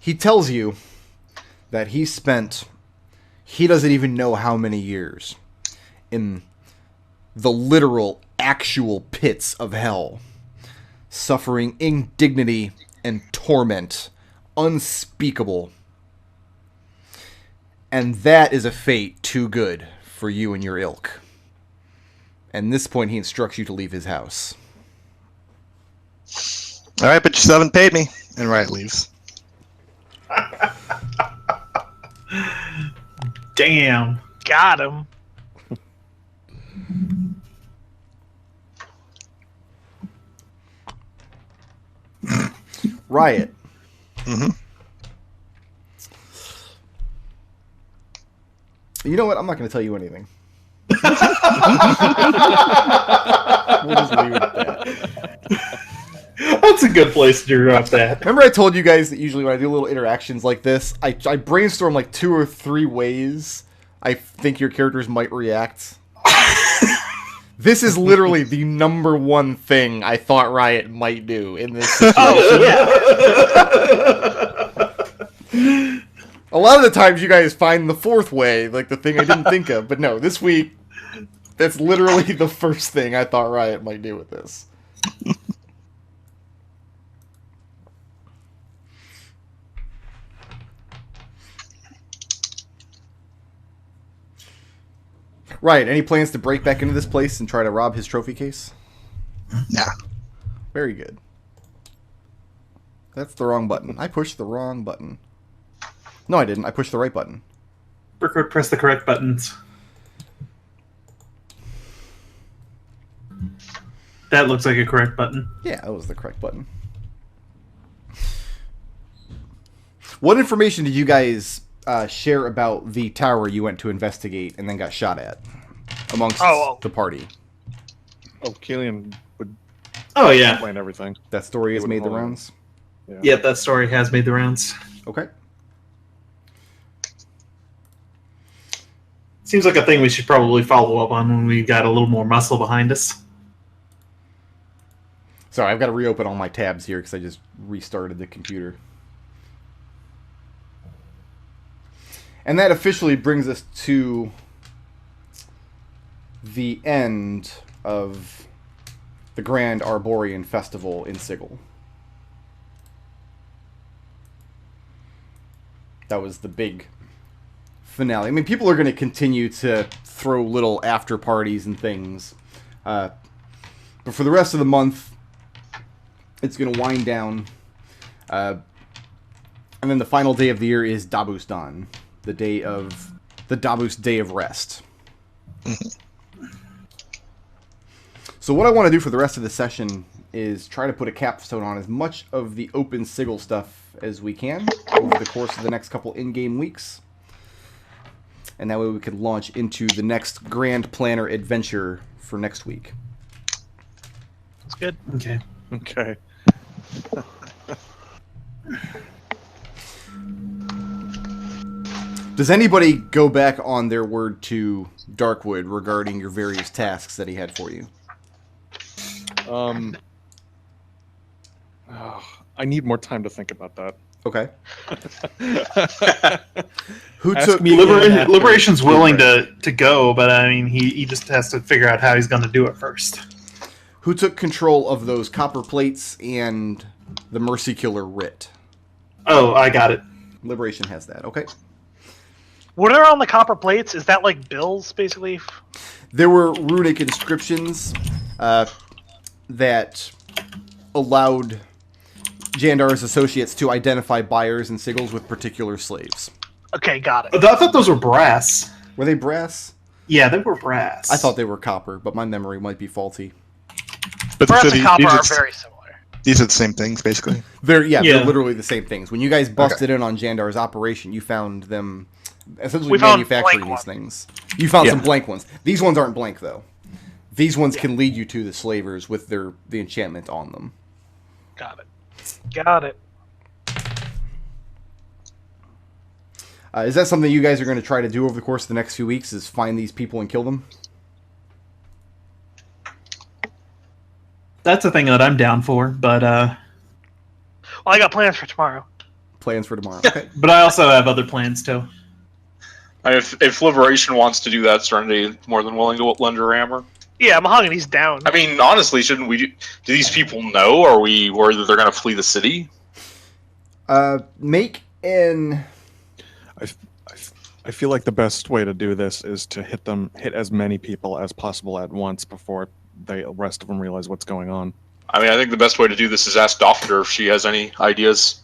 He tells you that he doesn't even know how many years in the literal, actual pits of hell, suffering indignity and torment unspeakable. And that is a fate too good for you and your ilk. And at this point, he instructs you to leave his house. All right, but you still haven't paid me. And Riot leaves. Damn. Got him. Riot. Mm-hmm. You know what? I'm not going to tell you anything. We'll just leave it at that. That's a good place to drop that. Remember I told you guys that usually when I do little interactions like this, I brainstorm like 2 or 3 ways I think your characters might react. This is literally the number 1 thing I thought Riot might do in this situation. Yeah. A lot of the times you guys find the 4th way, like the thing I didn't think of. But no, this week, that's literally the first thing I thought Riot might do with this. Riot, any plans to break back into this place and try to rob his trophy case? Nah. Very good. That's the wrong button. I pushed the wrong button. No, I didn't. I pushed the right button. Brickwood, press the correct buttons. That looks like a correct button. Yeah, that was the correct button. What information did you guys share about the tower you went to investigate and then got shot at amongst the party? Oh, Kelian would Oh, yeah. explain everything. That story has would made the hold on. rounds? Yeah. Yep, that story has made the rounds. Okay. Seems like a thing we should probably follow up on when we got a little more muscle behind us. Sorry, I've got to reopen all my tabs here because I just restarted the computer. And that officially brings us to the end of the Grand Arborian Festival in Sigil. That was the big finale. I mean, people are going to continue to throw little after parties and things. But for the rest of the month, it's going to wind down. And then the final day of the year is Dabustan, the Dabus Day of Rest. So what I want to do for the rest of the session is try to put a capstone on as much of the open Sigil stuff as we can over the course of the next couple in-game weeks. And that way we could launch into the next Grand Planner adventure for next week. That's good. Okay. Okay. Does anybody go back on their word to Darkwood regarding your various tasks that he had for you? I need more time to think about that. Okay. Who Ask took me again after- Liberation's willing to go, but I mean, he just has to figure out how he's going to do it first. Who took control of those copper plates and the Mercy Killer writ? Oh, I got it. Liberation has that. Okay. What are on the copper plates? Is that like bills, basically? There were runic inscriptions that allowed Jandar's associates to identify buyers and sigils with particular slaves. Okay, got it. I thought those were brass. Were they brass? Yeah, they were brass. I thought they were copper, but my memory might be faulty. But Brass so and copper are are very similar. these are the same things, basically. They're Yeah. literally the same things. When you guys busted in on Jandar's operation, you found them essentially We found manufacturing blank these things. You found some Yeah. blank ones. These ones aren't blank though. These ones can lead you to the slavers with the enchantment on them. Got it. Got it. Is that something you guys are going to try to do over the course of the next few weeks? Is find these people and kill them? That's a thing that I'm down for, but Well, I got plans for tomorrow. plans for tomorrow. Okay. But I also have other plans too. If Liberation wants to do that, Serenity more than willing to lend her hammer. Yeah, Mahogany's down. I mean, honestly, shouldn't we? Do these people know? Are we worried that they're going to flee the city? Make an. I feel like the best way to do this is to hit as many people as possible at once before the rest of them realize what's going on. I mean, I think the best way to do this is ask Doffender if she has any ideas.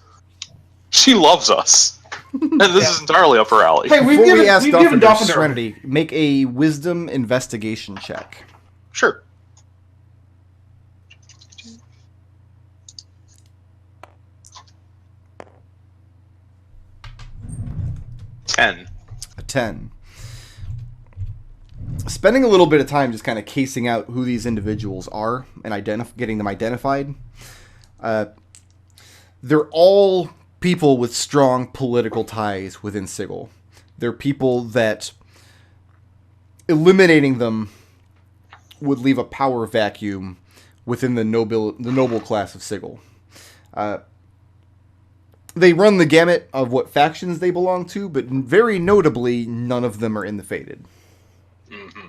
She loves us. And this is entirely up her alley. Hey, before we ask given Doffender Serenity, make a wisdom investigation check. Sure. A 10. Spending a little bit of time just kind of casing out who these individuals are and getting them identified. They're all people with strong political ties within Sigil. They're people that eliminating them would leave a power vacuum within the noble class of Sigil. They run the gamut of what factions they belong to, but very notably, none of them are in the Fated. Mm-hmm.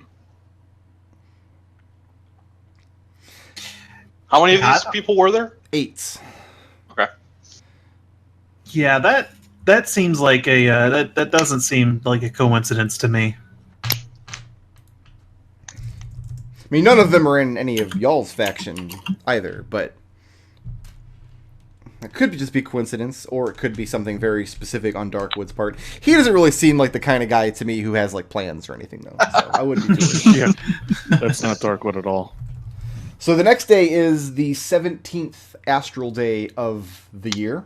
How many of these people were there? 8. Okay. Yeah, that seems like a that doesn't seem like a coincidence to me. I mean, none of them are in any of y'all's faction either, but it could just be coincidence, or it could be something very specific on Darkwood's part. He doesn't really seem like the kind of guy to me who has like plans or anything, though. So I wouldn't be too worried. Yeah, that's not Darkwood at all. So the next day is the 17th astral day of the year.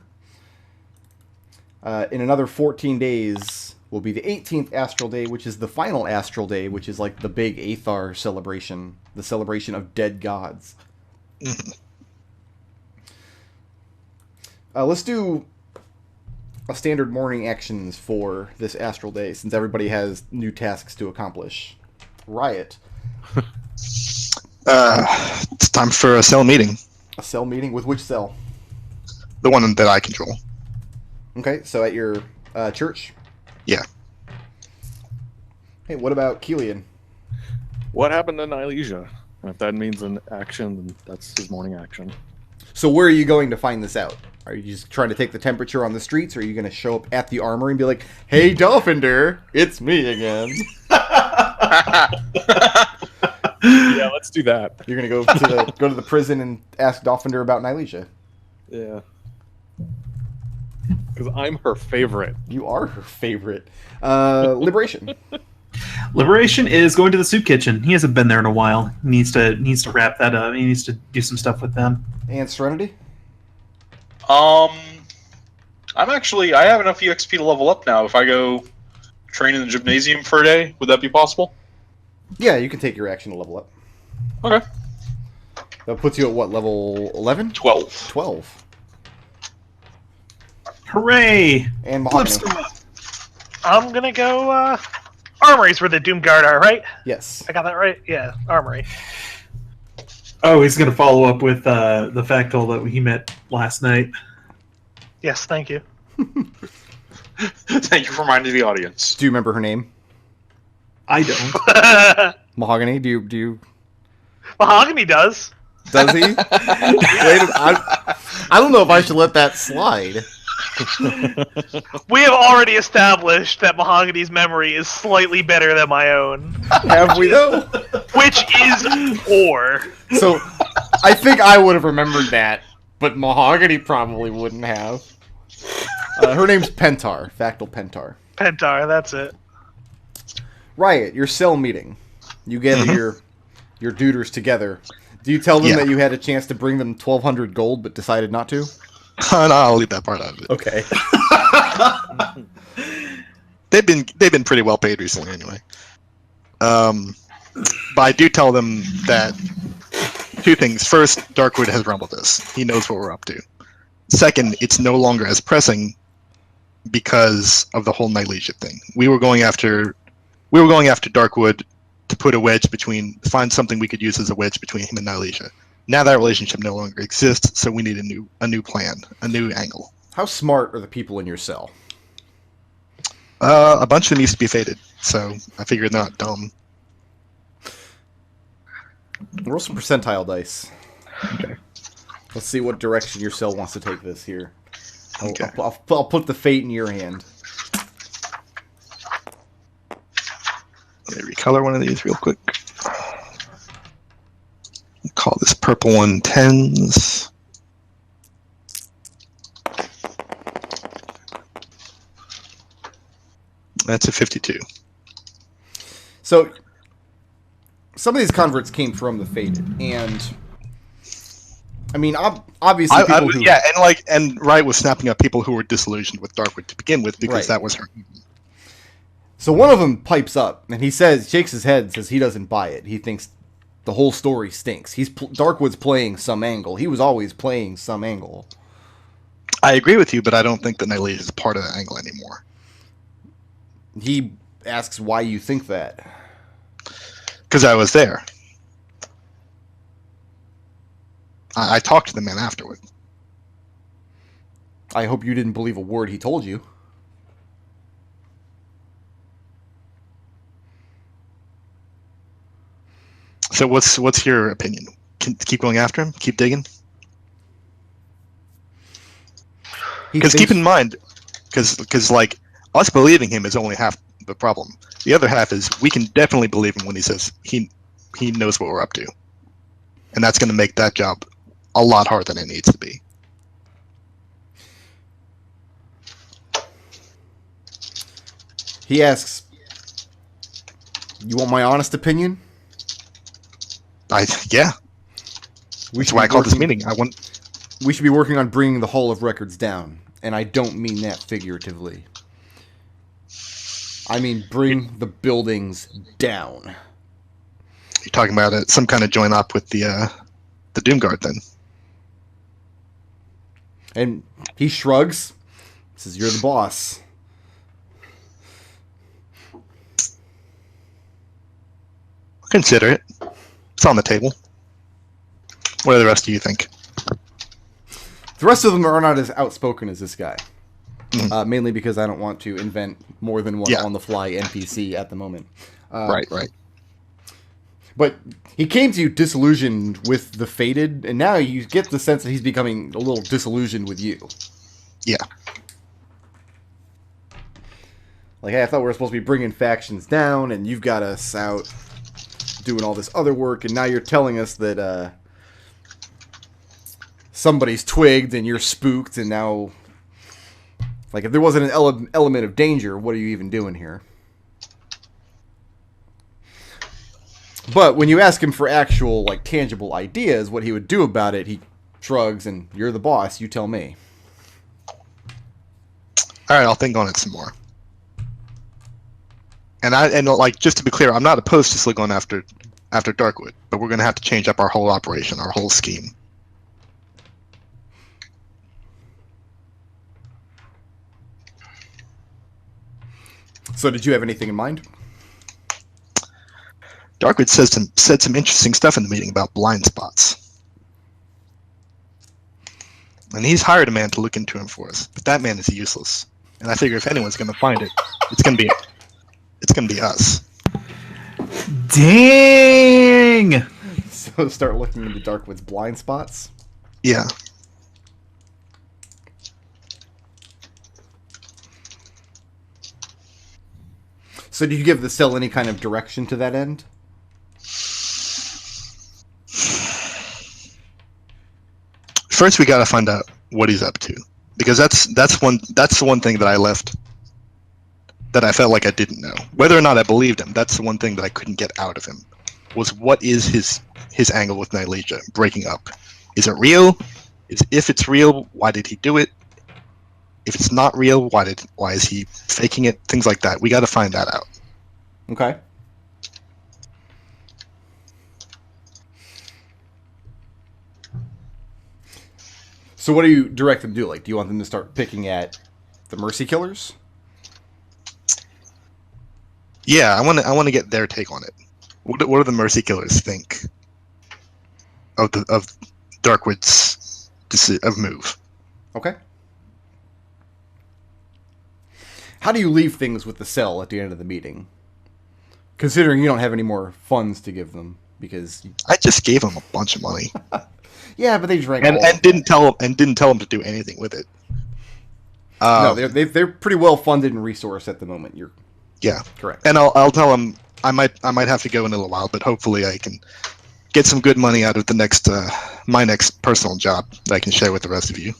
In another 14 days will be the 18th astral day, which is the final astral day, which is like the big Aethar celebration, the celebration of dead gods. Let's do a standard morning actions for this astral day, since everybody has new tasks to accomplish. Riot. It's time for a cell meeting. A cell meeting? With which cell? The one that I control. Okay, so at your church? Yeah. Hey, what about Kelian? What happened to Nilesia? And if that means an action, then that's his morning action. So where are you going to find this out? Are you just trying to take the temperature on the streets, or are you going to show up at the armory and be like, "Hey, Dolphinder, it's me again"? Yeah, let's do that. You're going to go to the prison and ask Dolphinder about Nilesia. Yeah. Because I'm her favorite. You are her favorite. Liberation. Liberation is going to the soup kitchen. He hasn't been there in a while. He needs to wrap that up. He needs to do some stuff with them. And Serenity? I have enough EXP to level up now. If I go train in the gymnasium for a day, would that be possible? Yeah, you can take your action to level up. Okay. That puts you at what, level 11? 12. 12. Hooray! And Mahogany. I'm gonna go, Armory's where the Doomguard are, right? Yes. I got that right? Yeah, Armory. Oh, he's going to follow up with the Factol that he met last night. Yes, thank you. Thank you for reminding the audience. Do you remember her name? I don't. Mahogany? Do you? Mahogany does. Does he? Wait, I don't know if I should let that slide. We have already established that Mahogany's memory is slightly better than my own. Have we, though? Which is poor. So, I think I would have remembered that, but Mahogany probably wouldn't have. Her name's Pentar. Factol Pentar. Pentar, that's it. Riot, your cell meeting. You gather your duders together. Do you tell them that you had a chance to bring them 1,200 gold, but decided not to? No, I'll leave that part out of it. Okay. They've been pretty well paid recently, anyway. But I do tell them that two things. First, Darkwood has rumbled us. He knows what we're up to. Second, it's no longer as pressing because of the whole Nilesia thing. We were going after Darkwood to put a wedge find something we could use as a wedge between him and Nilesia. Now that relationship no longer exists, so we need a new plan, a new angle. How smart are the people in your cell? A bunch of them used to be faded, so I figured they're not dumb. Roll some percentile dice. Okay. Let's see what direction your cell wants to take this here. Okay. I'll put the fate in your hand. Let me recolor one of these real quick. Call this purple one 10s. That's a 52. So, some of these converts came from the Faded, and I mean, obviously, people who... yeah, and Riot was snapping up people who were disillusioned with Darkwood to begin with because that was her. So one of them pipes up, and he shakes his head, and says he doesn't buy it. He thinks the whole story stinks. Darkwood's playing some angle. He was always playing some angle. I agree with you, but I don't think that Nightly is part of that angle anymore. He asks why you think that. Because I was there. I talked to the man afterward. I hope you didn't believe a word he told you. So what's your opinion? Keep going after him? Keep digging? Because keep in mind, because like us believing him is only half the problem. The other half is we can definitely believe him when he says he knows what we're up to, and that's going to make that job a lot harder than it needs to be. He asks, "You want my honest opinion?" Yeah. That's why I called this meeting. We should be working on bringing the Hall of Records down, and I don't mean that figuratively. I mean bring the buildings down. You're talking about some kind of join up with the Doomguard, then? And he shrugs. Says, "You're the boss." Consider it. It's on the table. What do the rest of you think? The rest of them are not as outspoken as this guy. Mainly because I don't want to invent more than one on-the-fly NPC at the moment. Right. But he came to you disillusioned with the Fated, and now you get the sense that he's becoming a little disillusioned with you. Yeah. Like, hey, I thought we were supposed to be bringing factions down, and you've got us out doing all this other work, and now you're telling us that somebody's twigged and you're spooked, and now, like, if there wasn't an element of danger, what are you even doing here? But when you ask him for actual, like, tangible ideas, what he would do about it, he shrugs and, "You're the boss, you tell me." All right, I'll think on it some more. And like, just to be clear, I'm not opposed to still going after Darkwood, but we're going to have to change up our whole operation, our whole scheme. So did you have anything in mind? Darkwood said some interesting stuff in the meeting about blind spots. And he's hired a man to look into him for us, but that man is useless. And I figure if anyone's going to find it, it's going to be us. Dang! So start looking into Darkwood's blind spots? Yeah. So did you give the cell any kind of direction to that end? First, we got to find out what he's up to, because that's the one thing that I left that I felt like I didn't know. Whether or not I believed him, that's the one thing that I couldn't get out of him. Was what is his angle with Nylesia breaking up? Is it real? If it's real, why did he do it? If it's not real, why is he faking it? Things like that. We got to find that out. Okay. So what do you direct them to do? Like, do you want them to start picking at the Mercy Killers? Yeah, I want to get their take on it. What do the Mercy Killers think of Darkwood's move? Okay. How do you leave things with the cell at the end of the meeting? Considering you don't have any more funds to give them, because I just gave him a bunch of money, yeah, but they drank and all. didn't tell him to do anything with it. No, they're pretty well funded and resourced at the moment. You're Yeah, correct. and I'll tell him I might have to go in a little while, but hopefully I can get some good money out of the next my next personal job that I can share with the rest of you.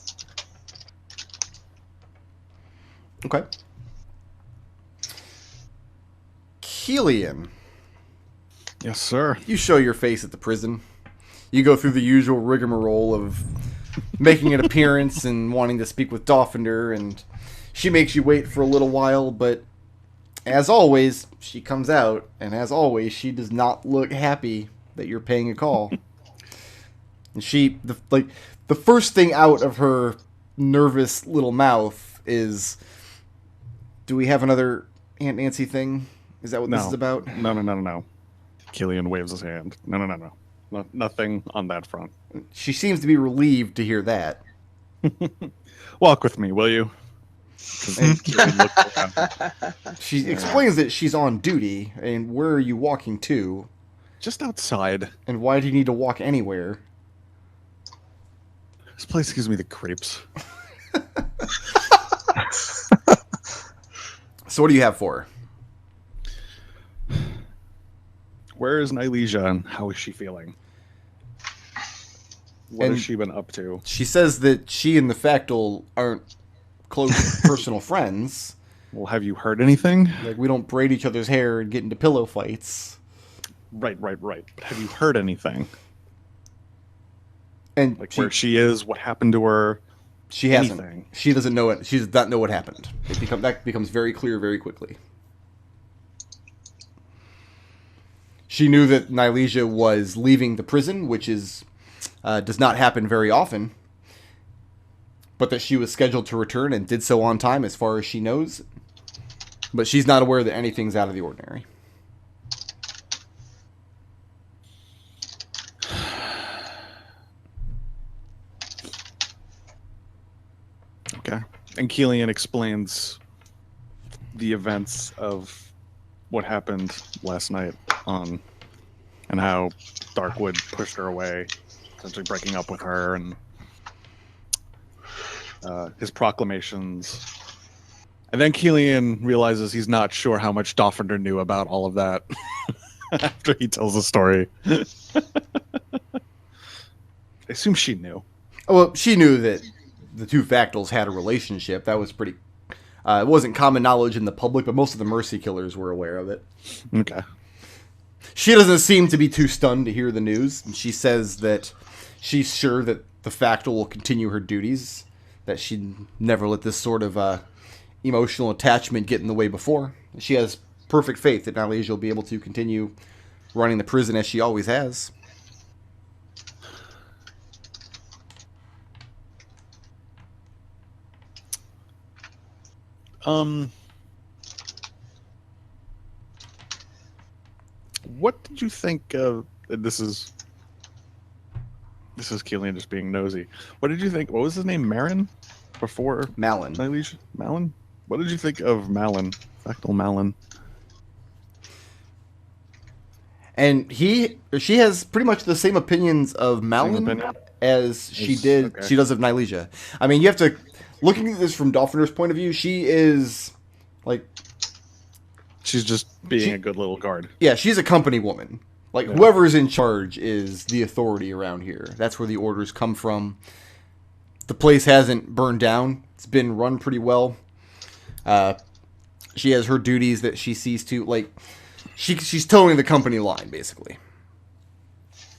Okay. Kelian, Yes, sir. you show your face at the prison. You go through the usual rigmarole of making an appearance and wanting to speak with Dolphinder, and she makes you wait for a little while, but as always, she comes out, and as always, she does not look happy that you're paying a call. And the first thing out of her nervous little mouth is, do we have another Aunt Nancy thing? Is that what this is about? No. Kelian waves his hand. No. Nothing on that front. She seems to be relieved to hear that. Walk with me, will you? 'Cause Kelian looks around. She explains that she's on duty, and where are you walking to? Just outside. And why do you need to walk anywhere? This place gives me the creeps. So what do you have for her? Where is Nylesia and how is she feeling? What has she been up to? She says that she and the Factal aren't close personal friends. Well, have you heard anything? Like, we don't braid each other's hair and get into pillow fights. Right. But have you heard anything? And Like where she is, what happened to her? she hasn't. anything. She doesn't know it. She does not know what happened. That becomes very clear very quickly. She knew that Nylesia was leaving the prison, which is does not happen very often, but that she was scheduled to return and did so on time as far as she knows. But she's not aware that anything's out of the ordinary. Okay. And Kelian explains the events of what happened last night and how Darkwood pushed her away, essentially breaking up with her, and his proclamations. And then Kelian realizes he's not sure how much Dolphinder knew about all of that after he tells the story. I assume she knew. Well, she knew that the two Factals had a relationship. That was pretty... it wasn't common knowledge in the public, but most of the Mercy Killers were aware of it. Okay. She doesn't seem to be too stunned to hear the news. And she says that she's sure that the Factal will continue her duties, that she'd never let this sort of emotional attachment get in the way before. She has perfect faith that Nylesia will be able to continue running the prison as she always has. What did you think of... This is Kelian just being nosy. What did you think? What was his name? Marin? Before Malin. Nylesia? Malin? What did you think of Malin? Factal Malin? And she has pretty much the same opinions of Malin opinion? as she Okay. does of Nylesia. I mean, you have to... Looking at this from Dolphiner's point of view, she is... like... She's just being a good little guard. Yeah, she's a company woman. Like, Yeah. whoever's in charge is the authority around here. That's where the orders come from. The place hasn't burned down. It's been run pretty well. She has her duties that she sees to. Like, she's towing the company line, basically.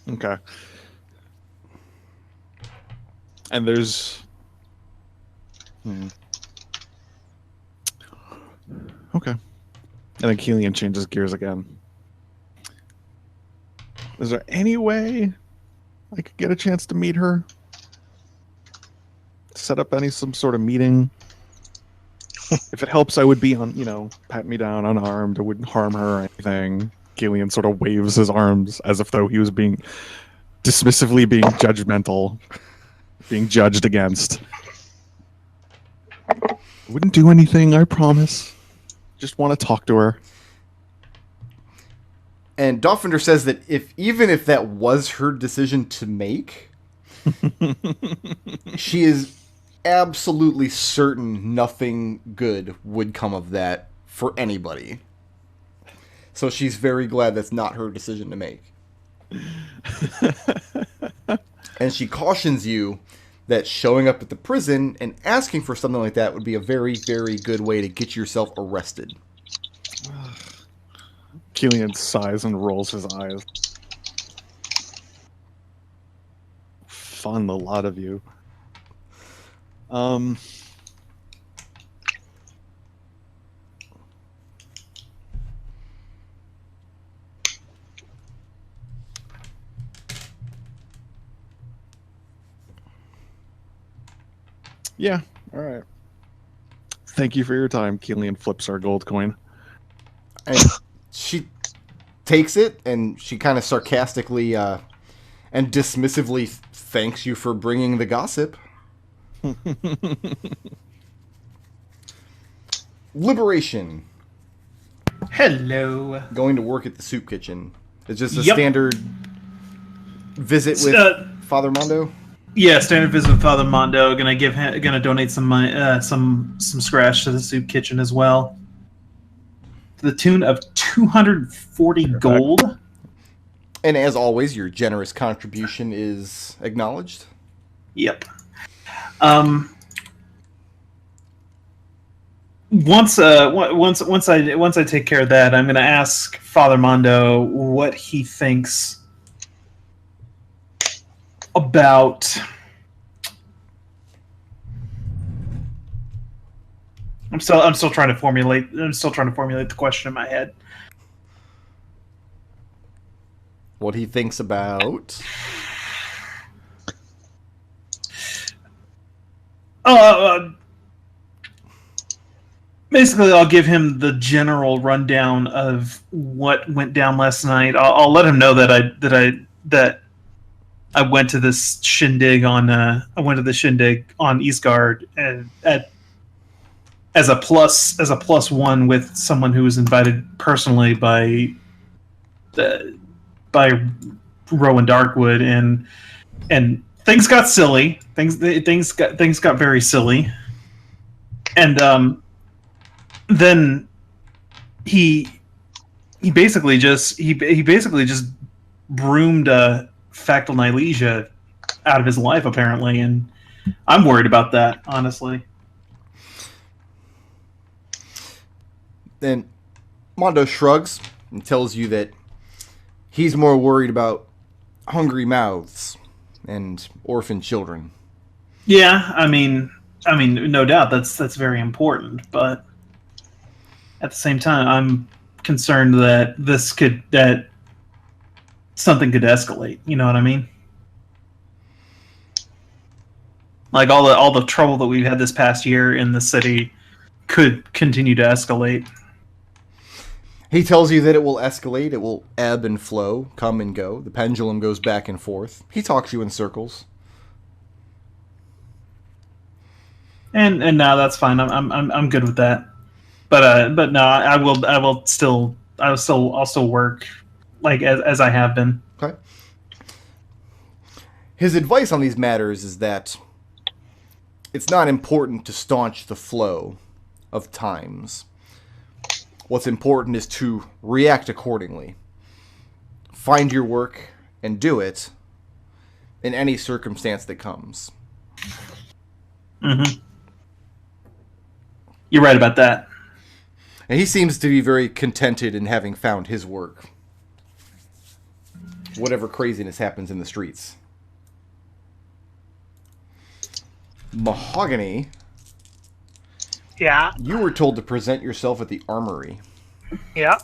Okay. And there's... Okay. And then Kelian changes gears again. Is there any way I could get a chance to meet her? Set up some sort of meeting? If it helps, I would be pat me down unarmed. I wouldn't harm her or anything. Kelian sort of waves his arms as if though he was being judgmental, being judged against. I wouldn't do anything, I promise. Just want to talk to her. And Dolphinder says that even if that was her decision to make, she is absolutely certain nothing good would come of that for anybody. So she's very glad that's not her decision to make. And she cautions you that showing up at the prison and asking for something like that would be a very, very good way to get yourself arrested. Kelian sighs and rolls his eyes. Fun, the lot of you. Yeah, all right. Thank you for your time. Kelian flips our gold coin. And she takes it, and she kind of sarcastically and dismissively thanks you for bringing the gossip. Liberation. Hello. Going to work at the soup kitchen. It's just a standard visit with Father Mondo. Yeah, standard visit with Father Mondo. Gonna donate some money, some scratch to the soup kitchen as well, to the tune of 240 gold. And as always, your generous contribution is acknowledged. Yep. Once I take care of that, I'm gonna ask Father Mondo what he thinks about. I'm still trying to formulate the question in my head. What he thinks about. Basically, I'll give him the general rundown of what went down last night. I'll let him know that I went to this shindig on Eastguard and as a plus one with someone who was invited personally by Rowan Darkwood, and things got silly. Things got very silly, and then he basically just broomed Factal Nilesia out of his life, apparently, and I'm worried about that, honestly. Then Mondo shrugs and tells you that he's more worried about hungry mouths and orphan children. Yeah, I mean, no doubt that's very important, but at the same time, I'm concerned that something could escalate. You know what I mean? Like all the trouble that we've had this past year in the city could continue to escalate. He tells you that it will escalate, it will ebb and flow, come and go. The pendulum goes back and forth. He talks you in circles. And no, that's fine. I'm good with that. But no, I'll still work like as I have been. Okay. His advice on these matters is that it's not important to staunch the flow of times. What's important is to react accordingly. Find your work and do it in any circumstance that comes. Mm-hmm. You're right about that. And he seems to be very contented in having found his work. Whatever craziness happens in the streets. Mahogany. Yeah. You were told to present yourself at the armory. Yeah.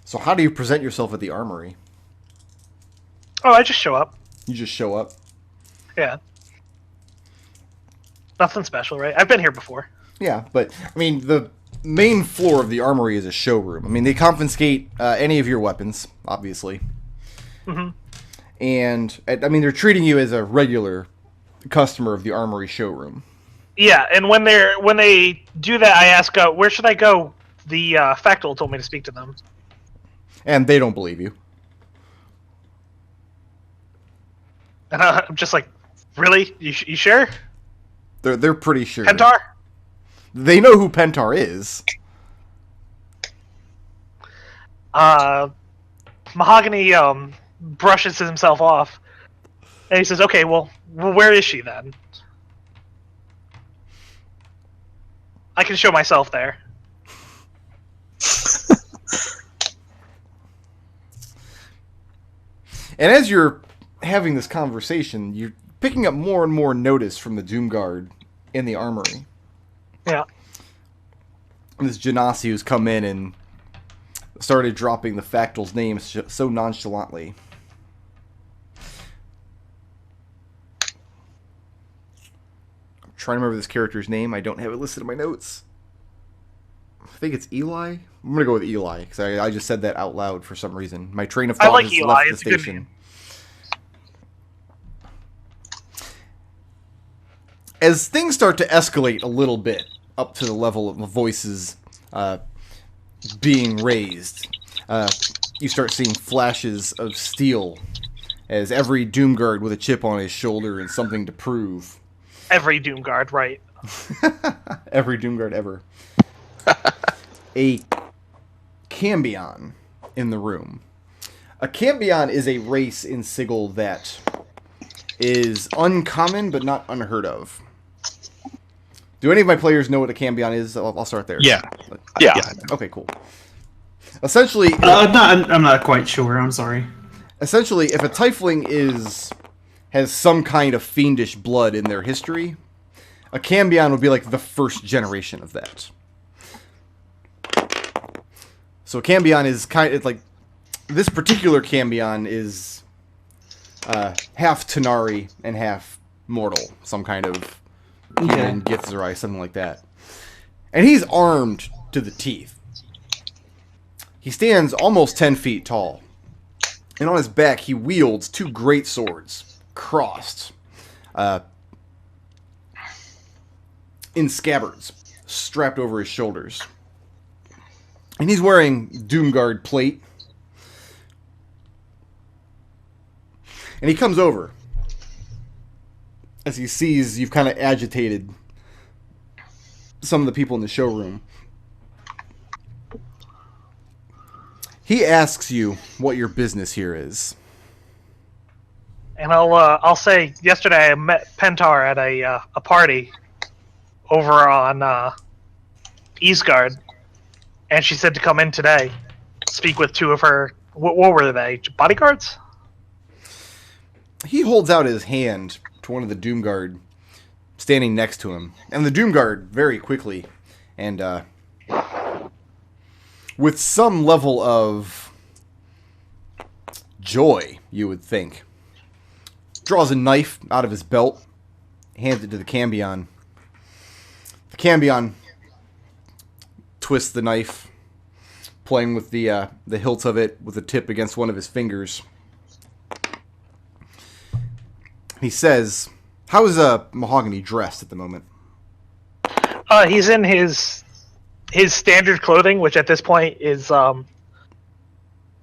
So how do you present yourself at the armory? Oh, I just show up. You just show up? Yeah. Nothing special, right? I've been here before. Yeah, but, I mean, the main floor of the armory is a showroom. I mean, they confiscate any of your weapons, obviously. Mm-hmm. And, I mean, they're treating you as a regular customer of the armory showroom. Yeah, and when they do that, I ask, where should I go? The Factal told me to speak to them. And they don't believe you. And I'm just like, really? You sure? They're pretty sure. Pentar? They know who Pentar is. Mahogany brushes himself off, and he says, "Okay, well, where is she then? I can show myself there." And as you're having this conversation, you're picking up more and more notice from the Doomguard in the armory. Yeah. And this Genasi who's come in and started dropping the Factal's name so nonchalantly. I'm trying to remember this character's name. I don't have it listed in my notes. I think it's Eli. I'm going to go with Eli, because I just said that out loud for some reason. My train of thought has Eli. left the It's a good station. name. As things start to escalate a little bit, up to the level of the voices being raised, you start seeing flashes of steel as every Doomguard with a chip on his shoulder and something to prove. Every Doomguard, right? Every Doomguard ever. A Cambion in the room. A Cambion is a race in Sigil that is uncommon but not unheard of. Do any of my players know what a Cambion is? I'll start there. Yeah. Yeah. Okay, cool. Essentially, I'm not quite sure. I'm sorry. essentially, if a Tiefling has some kind of fiendish blood in their history, a Cambion would be like the first generation of that. So a Cambion is like this particular Cambion is half Tanari and half mortal, some kind of human Githzerai, something like that. And he's armed to the teeth. He stands almost 10 feet tall. And on his back, he wields two great swords, crossed, in scabbards, strapped over his shoulders. And he's wearing Doomguard plate. And he comes over as he sees you've kind of agitated some of the people in the showroom. He asks you what your business here is. And I'll say, yesterday I met Pentar at a party over on Eastguard, and she said to come in today, speak with two of her. What were they? Bodyguards? He holds out his hand to one of the Doomguard standing next to him, and the Doomguard very quickly and with some level of joy, you would think, draws a knife out of his belt, hands it to the Cambion. The Cambion twists the knife, playing with the hilt of it with the tip against one of his fingers. He says, "How is Mahogany dressed at the moment?" He's in his standard clothing, which at this point is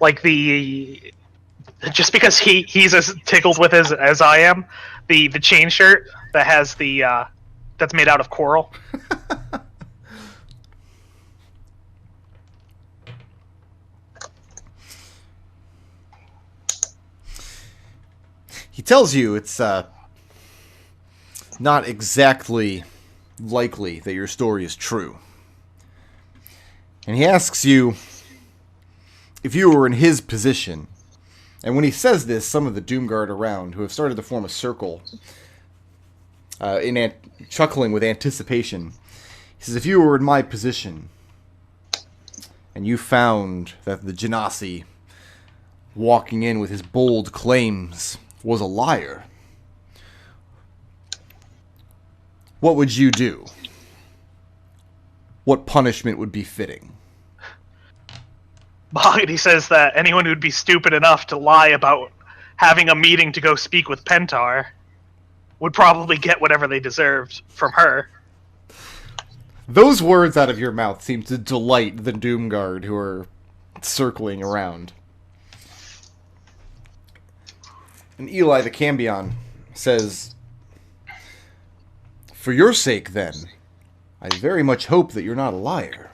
like the, just because he's as tickled with as I am, the chain shirt that has the that's made out of coral. He tells you it's not exactly likely that your story is true. And he asks you if you were in his position. And when he says this, some of the Doomguard around, who have started to form a circle, chuckling with anticipation, he says, if you were in my position, and you found that the Genasi walking in with his bold claims was a liar, what would you do? What punishment would be fitting? Mahogany says that anyone who'd be stupid enough to lie about having a meeting to go speak with Pentar would probably get whatever they deserved from her. Those words out of your mouth seem to delight the Doomguard who are circling around. And Eli the Cambion says, "For your sake, then, I very much hope that you're not a liar."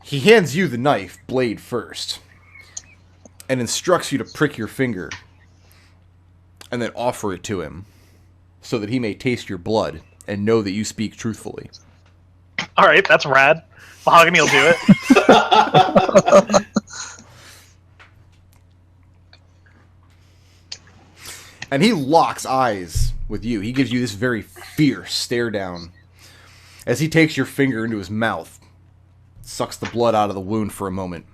He hands you the knife, blade first, and instructs you to prick your finger, and then offer it to him, so that he may taste your blood and know that you speak truthfully. All right, that's rad. Mahogany will do it. And he locks eyes with you. He gives you this very fierce stare down as he takes your finger into his mouth, sucks the blood out of the wound for a moment.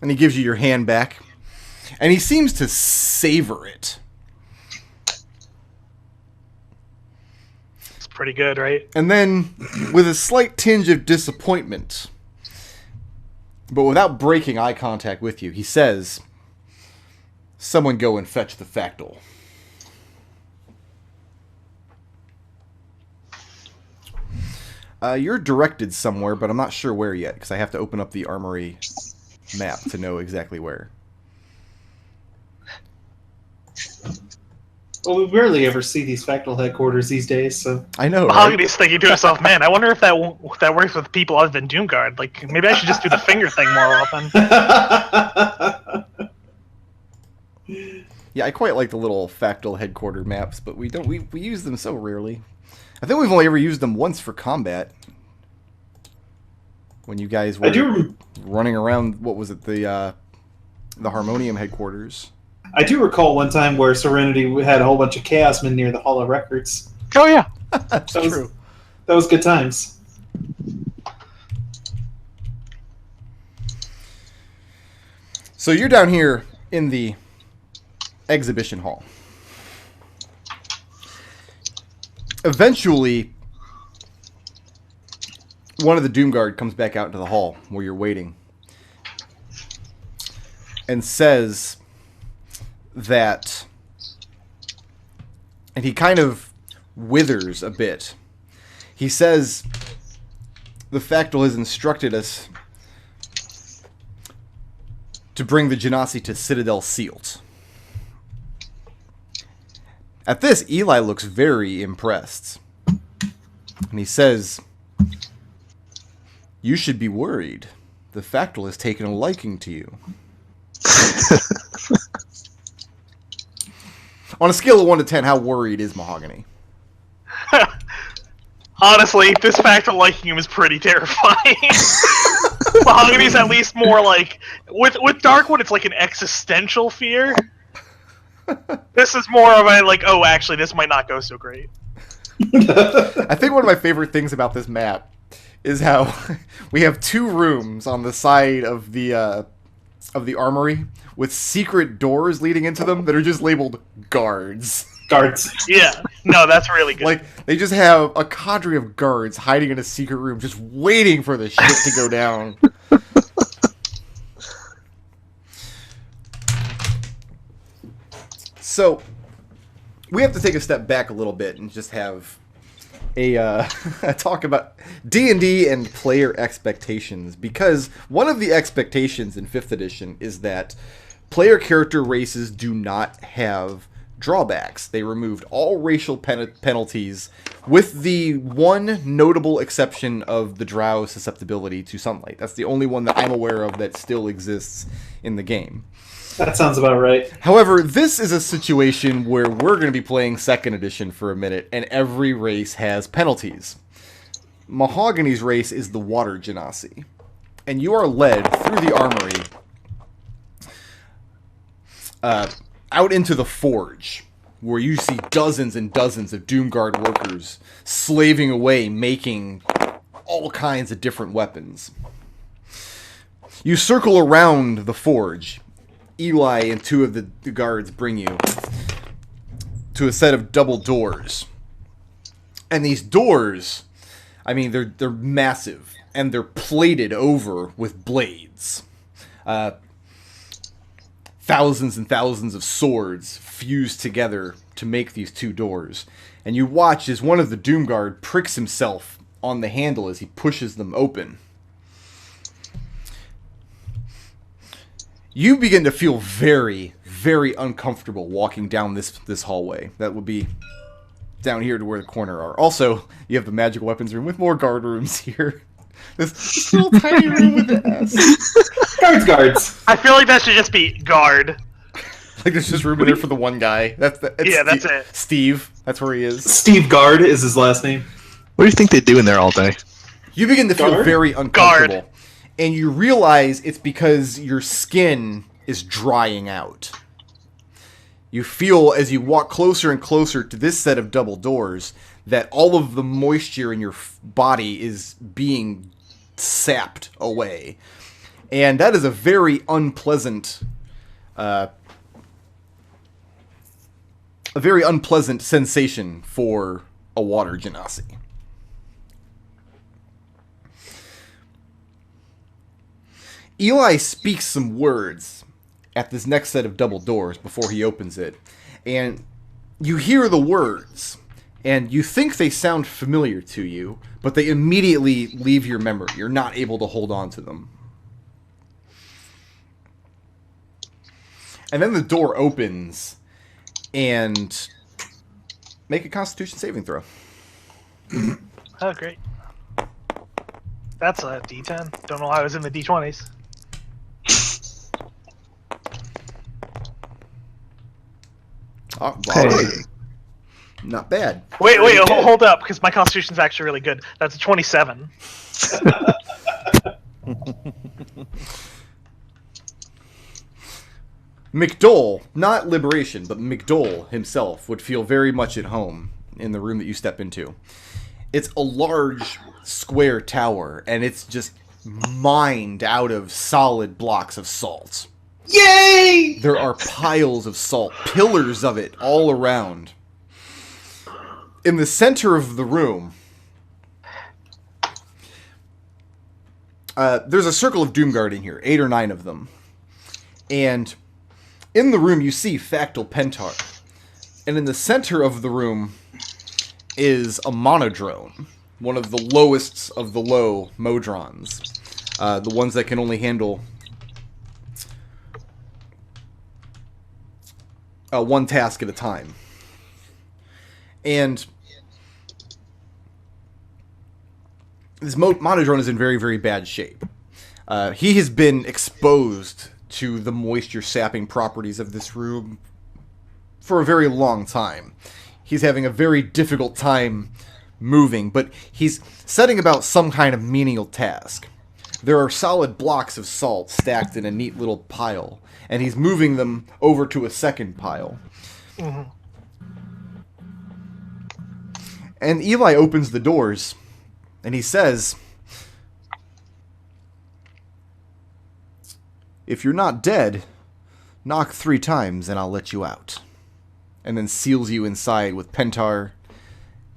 And he gives you your hand back, and he seems to savor it. It's pretty good, right? And then, with a slight tinge of disappointment, but without breaking eye contact with you, he says, "Someone go and fetch the factyl." You're directed somewhere, but I'm not sure where yet, because I have to open up the armory map to know exactly where. Well, we rarely ever see these factyl headquarters these days, so... I know, right? Mahogany's thinking to himself, man, I wonder if that works with people other than Doomguard. Like, maybe I should just do the finger thing more often. Yeah, I quite like the little factyl headquarter maps, but we use them so rarely. I think we've only ever used them once for combat. When you guys were running around, what was it, the Harmonium headquarters. I do recall one time where Serenity had a whole bunch of Chaosmen near the Hall of Records. Oh, yeah. That's true. That was good times. So you're down here in the exhibition hall. Eventually, one of the Doomguard comes back out into the hall where you're waiting and says that, and he kind of withers a bit. He says the factyl has instructed us to bring the Genasi to Citadel sealed. At this, Eli looks very impressed. And he says, "You should be worried. The factyl has taken a liking to you." On a scale of 1 to 10, how worried is Mahogany? Honestly, this factor liking him is pretty terrifying. Mahogany's at least more like... With Darkwood, it's like an existential fear. This is more of a, like, oh, actually, this might not go so great. I think one of my favorite things about this map is how we have 2 rooms on the side of the armory with secret doors leading into them that are just labeled guards. Guards. Yeah, no, that's really good. Like, they just have a cadre of guards hiding in a secret room just waiting for the shit to go down. So, we have to take a step back a little bit and just have a talk about D&D and player expectations, because one of the expectations in 5th edition is that player character races do not have drawbacks. They removed all racial penalties, with the one notable exception of the Drow's susceptibility to sunlight. That's the only one that I'm aware of that still exists in the game. That sounds about right. However, this is a situation where we're going to be playing 2nd edition for a minute, and every race has penalties. Mahogany's race is the Water Genasi, and you are led through the armory out into the Forge, where you see dozens and dozens of Doomguard workers slaving away, making all kinds of different weapons. You circle around the Forge. Eli and 2 of the guards bring you to a set of double doors. And these doors, I mean, they're massive, and they're plated over with blades. thousands and thousands of swords fused together to make these two doors. And you watch as one of the Doomguard pricks himself on the handle as he pushes them open. You begin to feel very, very uncomfortable walking down this hallway. That would be down here to where the corner are. Also, you have the magical weapons room with more guard rooms here. This little tiny room with the S. Guards. I feel like that should just be guard. Like there's just room in there for the one guy. That's it. Steve. That's where he is. Steve Guard is his last name. What do you think they do in there all day? You begin to feel Guard? very uncomfortable. And you realize it's because your skin is drying out. You feel, as you walk closer and closer to this set of double doors, that all of the moisture in your body is being sapped away. And that is a very unpleasant sensation for a water genasi. Eli speaks some words at this next set of double doors before he opens it, and you hear the words, and you think they sound familiar to you, but they immediately leave your memory. You're not able to hold on to them. And then the door opens, and make a Constitution saving throw. Oh, great. That's a D10. Don't know why I was in the D20s. Oh, wow. Hey. Not bad. Wait, hold up, because my Constitution's actually really good. That's a 27. McDohl, not Liberation, but McDohl himself would feel very much at home in the room that you step into. It's a large square tower, and it's just mined out of solid blocks of salt. Yay! There are piles of salt, pillars of it all around. In the center of the room, there's a circle of Doomguard in here, 8 or 9 of them. And in the room, you see Factal Pentar. And in the center of the room is a monodrone, one of the lowest of the low modrons. The ones that can only handle one task at a time. And this monodrone is in very, very bad shape. He has been exposed to the moisture-sapping properties of this room for a very long time. He's having a very difficult time moving, but he's setting about some kind of menial task. There are solid blocks of salt stacked in a neat little pile, and he's moving them over to a second pile. Mm-hmm. And Eli opens the doors, and he says, "If you're not dead, knock 3 times and I'll let you out." And then seals you inside with Pentar,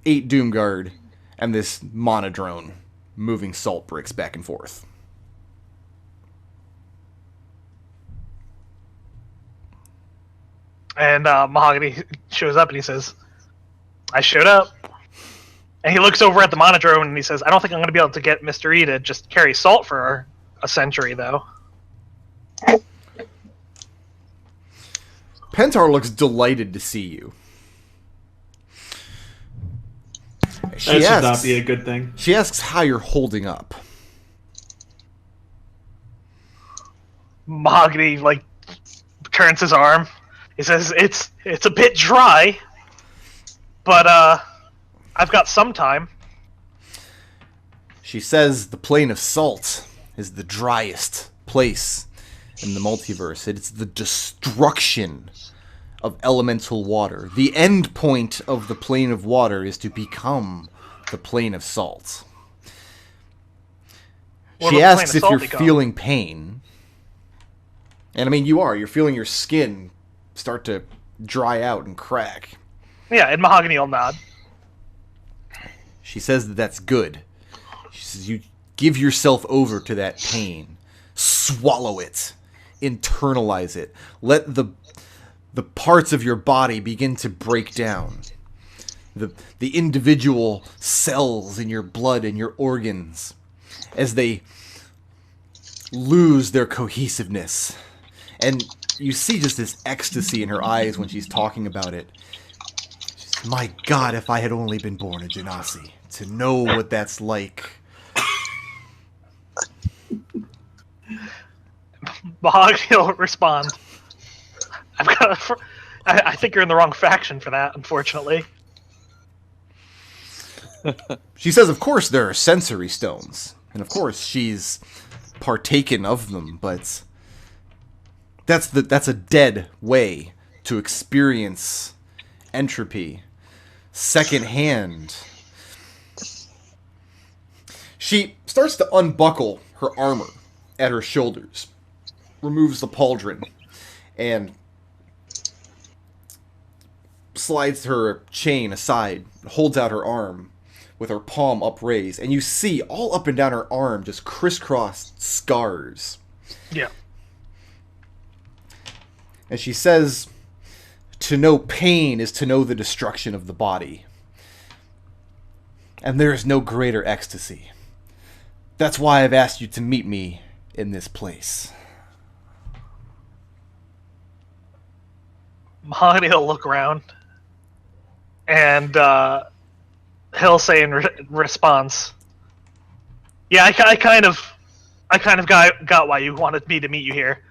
8 Doomguard, and this monodrone moving salt bricks back and forth. And Mahogany shows up and he says, "I showed up." And he looks over at the monodrone and he says, "I don't think I'm going to be able to get Mr. E to just carry salt for a century, though." Pentar looks delighted to see you. That should not be a good thing. She asks how you're holding up. Mahogany, turns his arm. He says, it's a bit dry, but, I've got some time." She says the plane of salt is the driest place in the multiverse. It's the destruction of elemental water. The end point of the plane of water is to become the plane of salt. What She will the plane asks of if salt you're become? feeling pain. And I mean, you are. You're feeling your skin start to dry out and crack. Yeah, and Mahogany will nod. She says that that's good. She says you give yourself over to that pain. Swallow it. internalize it. Let the parts of your body begin to break down. The individual cells in your blood and your organs, as they lose their cohesiveness. And you see just this ecstasy in her eyes when she's talking about it. My God, if I had only been born a Genasi, to know what that's like. Mahogany will respond. I think you're in the wrong faction for that, unfortunately. She says, of course there are sensory stones, and of course she's partaken of them, but that's a dead way to experience entropy secondhand. She starts to unbuckle her armor at her shoulders, removes the pauldron, and slides her chain aside, holds out her arm with her palm upraised, and you see all up and down her arm just crisscrossed scars. Yeah. And she says, to know pain is to know the destruction of the body. And there is no greater ecstasy. That's why I've asked you to meet me in this place. Mahogany will look around, and he'll say in response, "Yeah, I kind of got why you wanted me to meet you here."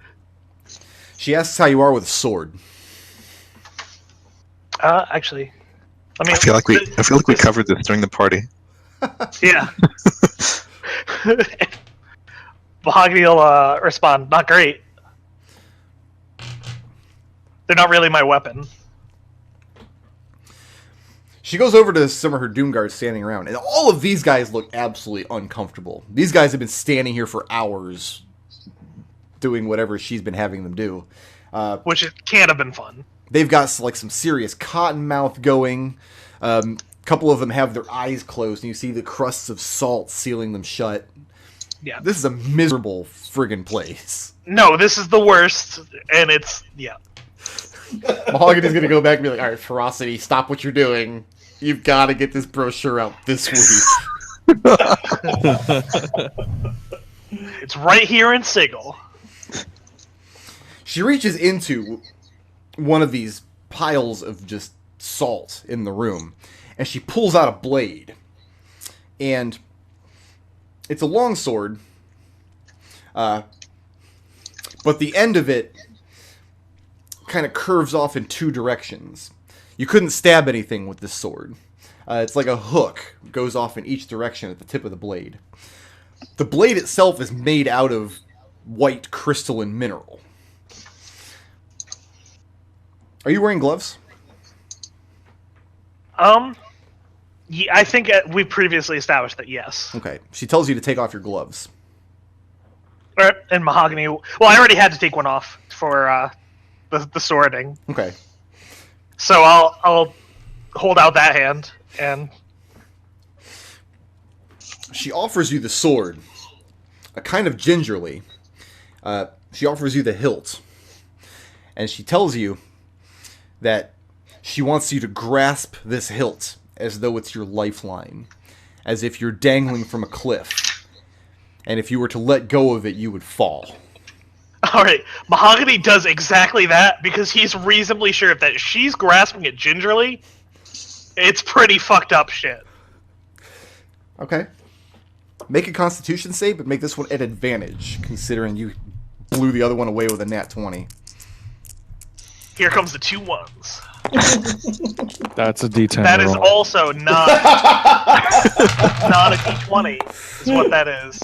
She asks how you are with a sword. Actually, I feel like we covered this during the party. Yeah. Mahogany will respond, "Not great. They're not really my weapon." She goes over to some of her Doomguards standing around, and all of these guys look absolutely uncomfortable. These guys have been standing here for hours doing whatever she's been having them do. Which can't have been fun. They've got like some serious cotton mouth going. A couple of them have their eyes closed, and you see the crusts of salt sealing them shut. Yeah. This is a miserable friggin' place. No, this is the worst, and it's, yeah. Mahogany's gonna go back and be like, alright, Ferocity, stop what you're doing. You've got to get this brochure out this week. It's right here in Sigil. She reaches into one of these piles of just salt in the room, and she pulls out a blade. And it's a long sword, but the end of it kind of curves off in two directions. You couldn't stab anything with this sword. It's like a hook. It goes off in each direction at the tip of the blade. The blade itself is made out of white crystalline mineral. Are you wearing gloves? Yeah, I think we previously established that, yes. Okay. She tells you to take off your gloves. Alright, and Mahogany... Well, I already had to take one off for the swording. Okay. So I'll hold out that hand, and... She offers you the sword, kind of gingerly. She offers you the hilt. And she tells you that she wants you to grasp this hilt as though it's your lifeline. As if you're dangling from a cliff. And if you were to let go of it, you would fall. Alright, Mahogany does exactly that because he's reasonably sure that she's grasping it gingerly, it's pretty fucked up shit. Okay. Make a Constitution save, but make this one at advantage, considering you blew the other one away with a nat 20. Here comes the 2 1s. That's a D10 That is roll. also not not a D20, is what that is.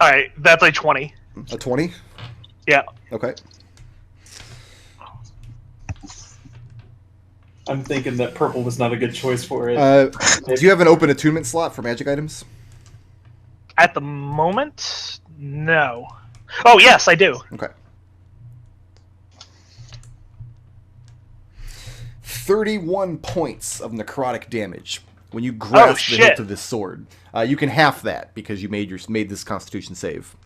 Alright, that's a 20. A 20? Yeah. Okay. I'm thinking that purple was not a good choice for it. Do you have an open attunement slot for magic items? At the moment, no. Oh, yes, I do. Okay. 31 points of necrotic damage when you grasp the hilt shit. of this sword. You can half that because you made this Constitution save.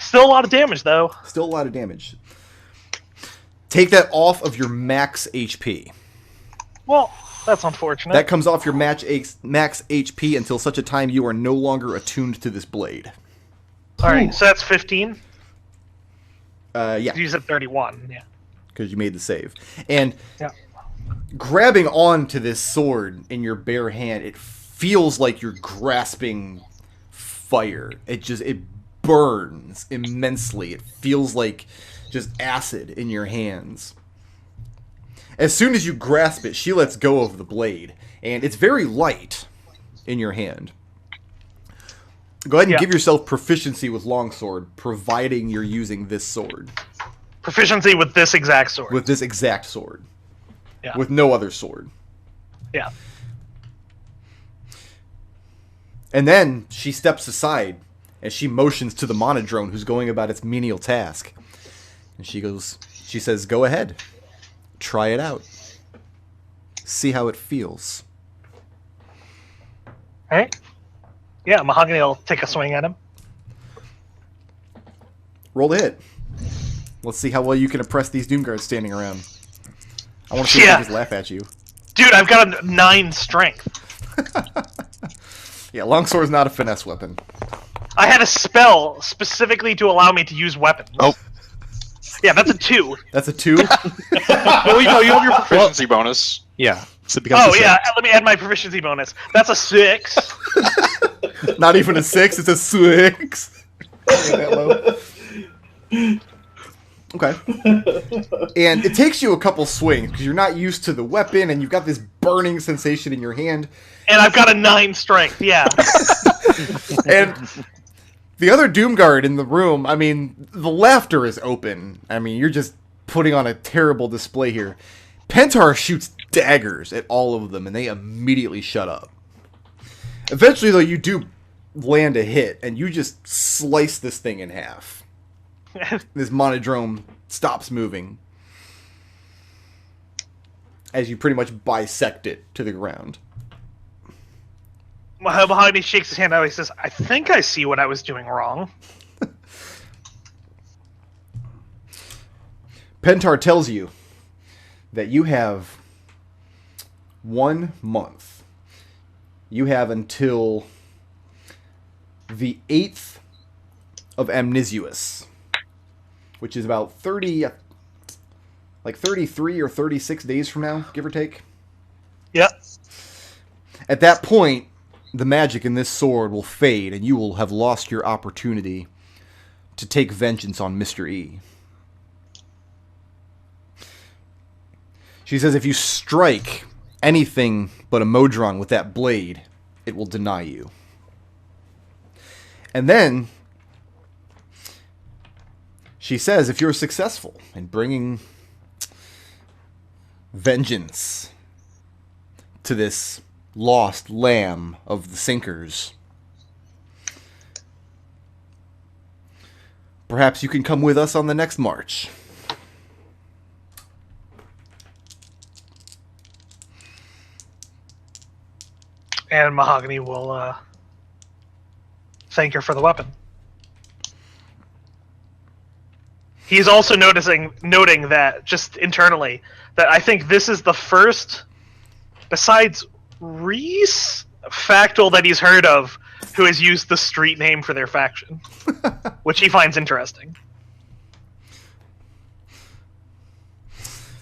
Still a lot of damage, though. Still a lot of damage. Take that off of your max HP. Well, that's unfortunate. That comes off your max HP until such a time you are no longer attuned to this blade. Alright, so that's 15? Yeah. You said 31, yeah. Because you made the save. And grabbing onto this sword in your bare hand, it feels like you're grasping fire. It burns immensely. It feels like just acid in your hands. As soon as you grasp it, she lets go of the blade, and it's very light in your hand. Go ahead and give yourself proficiency with longsword, providing you're using this sword. Proficiency with this exact sword. With this exact sword. Yeah. With no other sword. Yeah. And then she steps aside as she motions to the monodrone who's going about its menial task. And she says, go ahead. Try it out. See how it feels. Alright. Yeah, Mahogany will take a swing at him. Roll the hit. Let's see how well you can oppress these Doomguards standing around. I want to see if they just laugh at you. Dude, I've got a 9 strength. Yeah, longsword's not a finesse weapon. I had a spell specifically to allow me to use weapons. Oh. Yeah, that's a 2. That's a 2? Well, you know, you have your proficiency bonus. Yeah. So it becomes Oh, yeah, let me add my proficiency bonus. That's a 6. Not even a 6, it's a 6. That low. Okay. And it takes you a couple swings, because you're not used to the weapon, and you've got this burning sensation in your hand. And I've got a 9 strength, yeah. And the other Doomguard in the room, I mean, the laughter is open. I mean, you're just putting on a terrible display here. Pentar shoots daggers at all of them, and they immediately shut up. Eventually, though, you do land a hit, and you just slice this thing in half. This monodrome stops moving as you pretty much bisect it to the ground. Mahogany shakes his hand out. He says, I think I see what I was doing wrong. Pentar tells you that you have 1 month. You have until the 8th of Amnesius, which is about 33 or 36 days from now, give or take. Yep. At that point, the magic in this sword will fade, and you will have lost your opportunity to take vengeance on Mr. E. She says if you strike anything but a Modron with that blade, it will deny you. And then she says if you're successful in bringing vengeance to this lost lamb of the Sinkers, perhaps you can come with us on the next march. And Mahogany will thank her for the weapon. He's also noting that, just internally, that I think this is the first, besides Reese, Factual that he's heard of who has used the street name for their faction, which he finds interesting.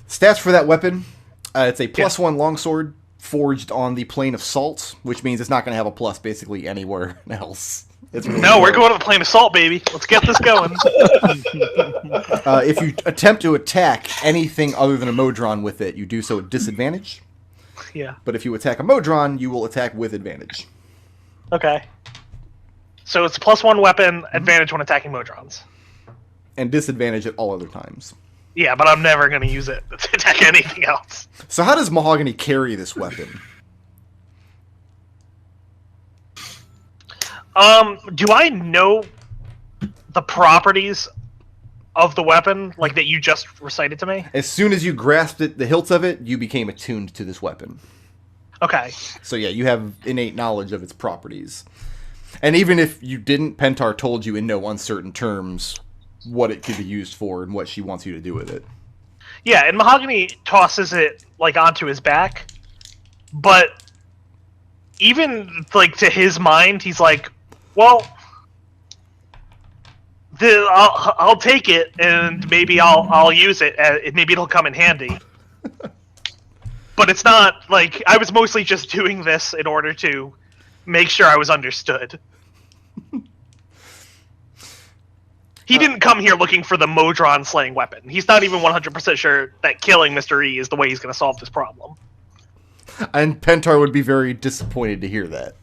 Stats for that weapon, it's a +1 longsword forged on the plane of salt, which means it's not going to have a plus basically anywhere else. It's really we're going to the plane of salt, baby. Let's get this going. If you attempt to attack anything other than a Modron with it, you do so at disadvantage. Yeah. But if you attack a Modron, you will attack with advantage. Okay. So it's a +1 weapon, advantage when attacking Modrons. And disadvantage at all other times. Yeah, but I'm never going to use it to attack anything else. So how does Mahogany carry this weapon? Do I know the properties of the weapon, like that you just recited to me? As soon as you grasped it, the hilts of it, you became attuned to this weapon. Okay. So yeah, you have innate knowledge of its properties. And even if you didn't, Pentar told you in no uncertain terms what it could be used for and what she wants you to do with it. Yeah, and Mahogany tosses it like onto his back, but even like to his mind, he's like, "Well, I'll take it, and maybe I'll use it. Maybe it'll come in handy." But it's not like I was mostly just doing this in order to make sure I was understood. He didn't come here looking for the Modron slaying weapon. He's not even 100% sure that killing Mr. E is the way he's going to solve this problem. And Pentar would be very disappointed to hear that.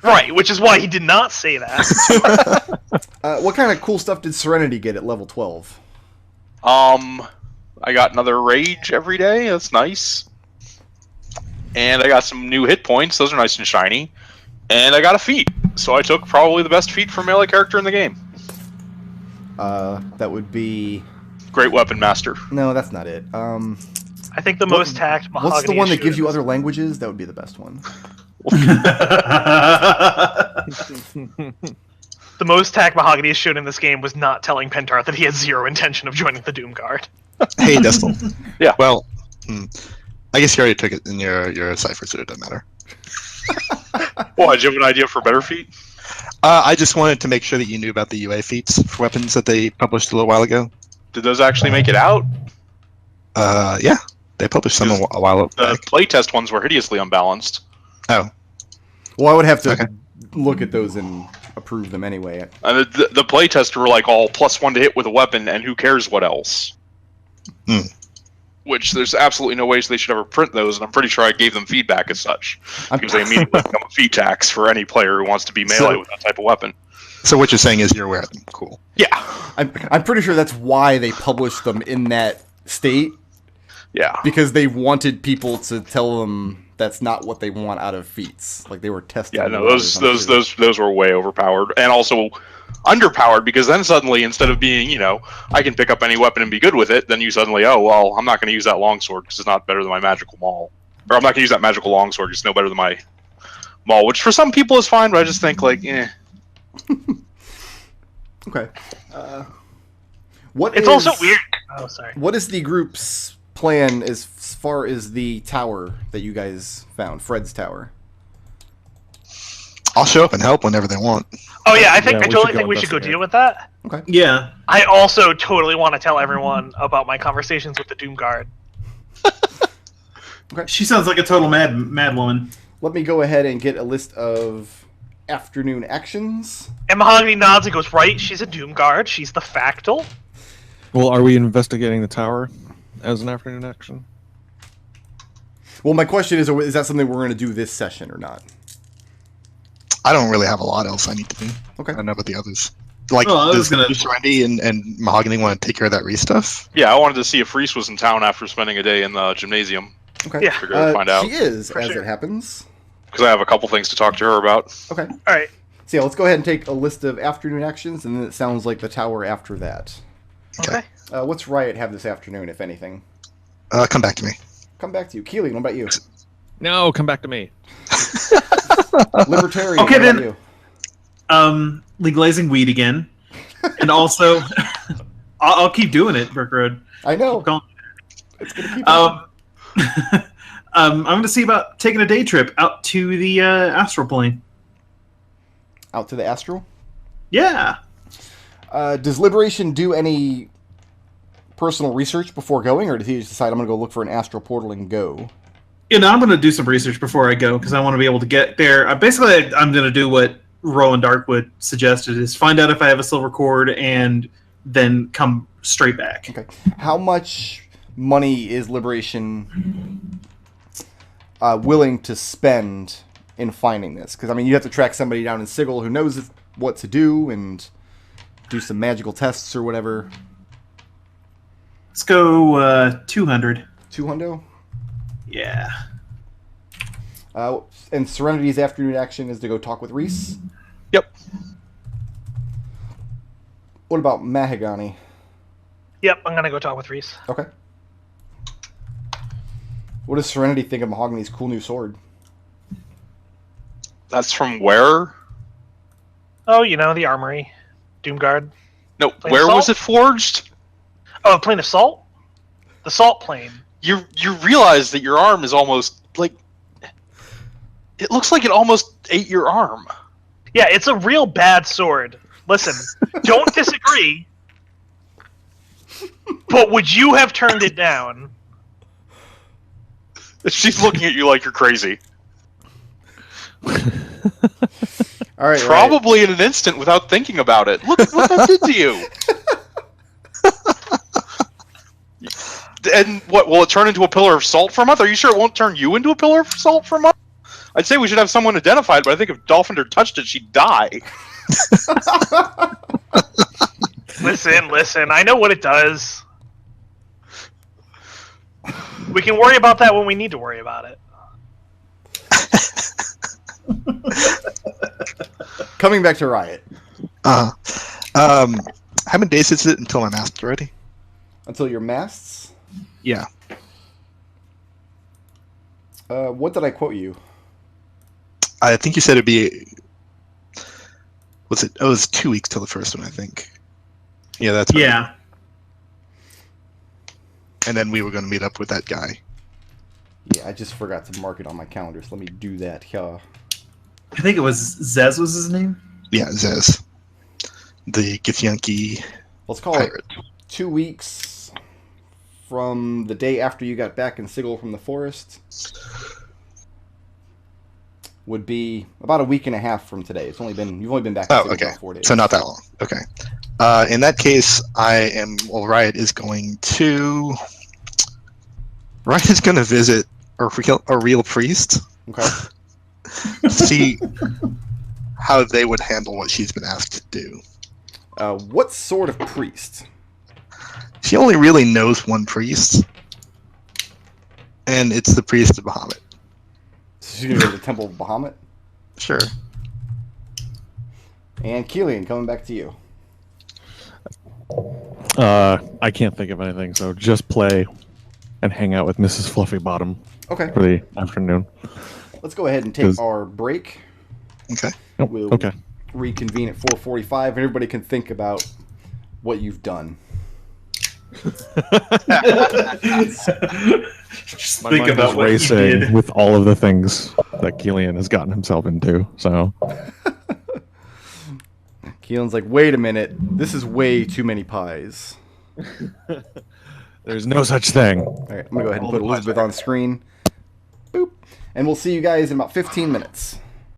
Right, which is why he did not say that. What kind of cool stuff did Serenity get at level 12? I got another rage every day. That's nice. And I got some new hit points. Those are nice and shiny. And I got a feat. So I took probably the best feat for a melee character in the game. That would be... Great Weapon Master. No, that's not it. I think the most tact Mahogany What's the one is that gives you shooting other languages? That would be the best one. The most tact Mahogany has shown in this game was not telling Pentar that he had zero intention of joining the Doomguard. Hey, Destil. Yeah. Well, I guess you already took it in your cipher, so it doesn't matter. Why, do you have an idea for a better feat? I just wanted to make sure that you knew about the UA feats for weapons that they published a little while ago. Did those actually make it out? Yeah. They published some a while The back. playtest ones were hideously unbalanced. Oh. Well, I would have to Okay. look at those and approve them anyway. And the playtests were like all +1 to hit with a weapon, and who cares what else? Which there's absolutely no ways they should ever print those, and I'm pretty sure I gave them feedback as such. Because they immediately become a feat tax for any player who wants to be melee with that type of weapon. So what you're saying is you're aware of them. Cool. Yeah. I'm pretty sure that's why they published them in that state. Yeah. Because they wanted people to tell them that's not what they want out of feats. Like they were testing. Yeah, no, those were way overpowered. And also underpowered, because then suddenly, instead of being, I can pick up any weapon and be good with it, then you suddenly, oh, well, I'm not going to use that longsword because it's not better than my magical maul. Or I'm not going to use that magical longsword because it's no better than my maul, which for some people is fine, but I just think, like, eh. Okay. It's also weird. Oh, sorry. What is the group's plan as far as the tower that you guys found, Fred's tower? I'll show up and help whenever they want. Oh yeah, I Yeah, totally think we should go investigate. deal with that. Okay. Yeah. I also totally want to tell everyone about my conversations with the Doomguard. She sounds like a total mad woman. Let me go ahead and get a list of afternoon actions. And Mahogany nods and goes, right, she's a Doomguard. She's the Factal. Well, are we investigating the tower as an afternoon action? Well, my question is that something we're going to do this session or not? I don't really have a lot else I need to do. Okay. I don't know about the others. Like, Oh, I was does gonna- Serenity and Mahogany want to take care of that Reese stuff? Yeah, I wanted to see if Reese was in town after spending a day in the gymnasium. Okay. Yeah. Figured I'd find out. She is, For as sure. it happens. Because I have a couple things to talk to her about. Okay. All right. So yeah, let's go ahead and take a list of afternoon actions, and then it sounds like the tower after that. Okay. What's Riot have this afternoon, if anything? Come back to me. Come back to you. Kelian, what about you? No, come back to me. Libertarian, Okay, what about then. you? Legalizing weed again, and also, I'll keep doing it, Brick Road. I know. Keep going. It's gonna keep I'm going to see about taking a day trip out to the astral plane. out to the astral. Yeah. Does Liberation do any personal research before going, or does he just decide I'm going to go look for an astral portal and go? I'm going to do some research before I go because I want to be able to get there. Basically, I'm going to do what Rowan Darkwood suggested: is find out if I have a silver cord and then come straight back. Okay. How much money is Liberation willing to spend in finding this? Because, I mean, you have to track somebody down in Sigil who knows what to do and do some magical tests or whatever. Let's go 200. 200? Yeah. And Serenity's afternoon action is to go talk with Reese. Yep. What about Mahogany? Yep, I'm gonna go talk with Reese. Okay. What does Serenity think of Mahogany's cool new sword? That's from where? Oh, the armory. Doomguard. No, Plane where of was Salt? it forged? Oh, a plane of salt? The salt plane. You realize that your arm is almost like it looks like it almost ate your arm. Yeah, it's a real bad sword. Listen, don't disagree. But would you have turned it down? She's looking at you like you're crazy. All right, Probably in an instant without thinking about it. Look what that did to you. And what, will it turn into a pillar of salt for a month? Are you sure it won't turn you into a pillar of salt for a month? I'd say we should have someone identify it, but I think if Dolphinder touched it, she'd die. Listen, I know what it does. We can worry about that when we need to worry about it. Coming back to Riot. How many days is it until my mast's ready? Until your masts? Yeah. What did I quote you? I think you said it'd be. Was it? Oh, it was 2 weeks till the first one, I think. Yeah, that's right. Yeah. And then we were going to meet up with that guy. Yeah, I just forgot to mark it on my calendar, so let me do that here. I think it was Zez was his name. Yeah, Zez. The Githyanki Let's call pirate. it 2 weeks from the day after you got back in Sigil from the forest. Would be about a week and a half from today. You've only been back in Oh, Sigil okay. about 4 days. So not that long. Okay. In that case, Riot is going to visit a real priest. Okay. See how they would handle what she's been asked to do. What sort of priest? She only really knows one priest, and it's the priest of Bahamut. She's going to go to the Temple of Bahamut. Sure. And Kelian, coming back to you. I can't think of anything, so just play and hang out with Mrs. Fluffy Bottom Okay. for the afternoon. Let's go ahead and take Does- our break. Okay. Oh, We'll okay. reconvene at 4:45, and everybody can think about what you've done. Just My think mind about is what you racing did. with all of the things that Kelian has gotten himself into. So Keelan's like, wait a minute, this is way too many pies. there's no such thing. All right, I'm going to go ahead and All put the pies Elizabeth are- on screen. Boop. And we'll see you guys in about 15 minutes.